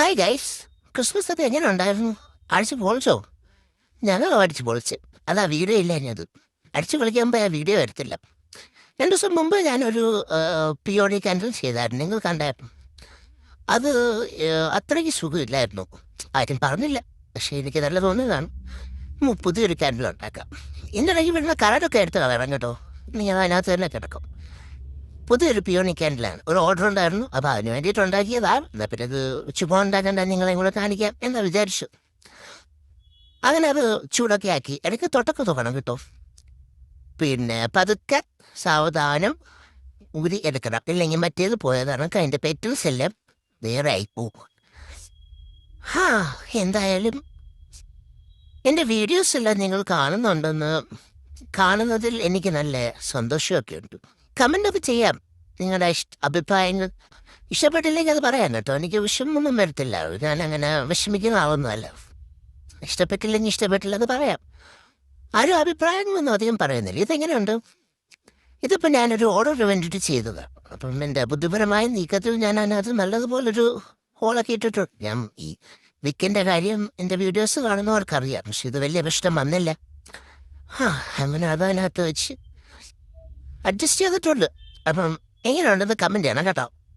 Hi guys, Christmas ഒക്കെ എങ്ങനെ ഉണ്ടായിരുന്നു? അടിച്ച് പൊളിച്ചോ? ഞങ്ങൾ അടിച്ച് പൊളിച്ച്. അതാ വീഡിയോ ഇല്ല അത്. അടിച്ച് പൊളിക്കുമ്പോൾ ആ വീഡിയോ വരത്തില്ല. 2 ദിവസം മുമ്പ് ഞാനൊരു POD ക്യാൻഡിൽ ചെയ്തായിരുന്നു. നിങ്ങൾ കണ്ടായിരുന്നു. അത് അത്രയ്ക്ക് സുഖമില്ലായിരുന്നു. ആരും പറഞ്ഞില്ല. പക്ഷേ എനിക്ക് നല്ല തോന്നിയതാണ്. പുതിയൊരു ക്യാൻഡിൽ ഉണ്ടാക്കാം. ഇതിൻ്റെ ഇടയ്ക്ക് വരുന്ന കളറൊക്കെ എടുത്ത് കളയണം കേട്ടോ. നിങ്ങൾ അതിനകത്ത് തന്നെ കിടക്കും. പുതിയൊരു പിയോണി ക്യാൻഡിലാണ്. ഒരു ഓർഡർ ഉണ്ടായിരുന്നു. അപ്പോൾ അതിന് വേണ്ടിയിട്ട് ഉണ്ടാക്കിയതാണ്. എന്നാൽ പിന്നെ അത് ചുമ്മാ ഉണ്ടാക്കണ്ട, നിങ്ങളെ കൂടെ കാണിക്കാം എന്ന് വിചാരിച്ചു. അങ്ങനെ അത് ചൂടൊക്കെ ആക്കി ഇടയ്ക്ക് തൊട്ടൊക്കെ തോക്കണം കേട്ടോ. പിന്നെ പതുക്കെ സാവധാനം ഊരി എടുക്കണം. ഇല്ലെങ്കിൽ മറ്റേത് പോയതാണ്. അതിൻ്റെ പെറ്റൽസ് എല്ലാം വേറെ ആയിപ്പോകും. എന്തായാലും എൻ്റെ വീഡിയോസ് എല്ലാം നിങ്ങൾ കാണുന്നതിൽ എനിക്ക് നല്ല സന്തോഷമൊക്കെ ഉണ്ട്. കമൻ്റൊക്കെ ചെയ്യാം. നിങ്ങളുടെ അഭിപ്രായങ്ങൾ ഇഷ്ടപ്പെട്ടില്ലെങ്കിൽ അത് പറയാം കേട്ടോ. എനിക്ക് വിഷമൊന്നും വരത്തില്ല. ഞാനങ്ങനെ വിഷമിക്കുന്ന ആളൊന്നുമല്ല. ഇഷ്ടപ്പെട്ടില്ലെങ്കിൽ ഇഷ്ടപ്പെട്ടില്ല അത് പറയാം. ആരും അഭിപ്രായങ്ങളൊന്നും അധികം പറയുന്നില്ല. ഇതെങ്ങനെയുണ്ട്? ഇതിപ്പോൾ ഞാനൊരു ഓർഡറിന് വേണ്ടിയിട്ട് ചെയ്തതാണ്. അപ്പം എൻ്റെ ബുദ്ധിപരമായ നീക്കത്തിൽ ഞാൻ അതിനകത്ത് നല്ലതുപോലൊരു ഹോളൊക്കെ ഇട്ടിട്ടുണ്ട്. ഞാൻ ഈ വിക്കിൻ്റെ കാര്യം എൻ്റെ വീഡിയോസ് കാണുന്നവർക്കറിയാം. പക്ഷെ ഇത് വലിയ പ്രശ്നം വന്നില്ല. അങ്ങനെ അതതിനകത്ത് വെച്ച് അഡ്ജസ്റ്റ് ചെയ്തിട്ടുണ്ട്. അപ്പം എങ്ങനെയുണ്ടെന്ന് കമൻറ്റ് ചെയ്യണം കേട്ടോ.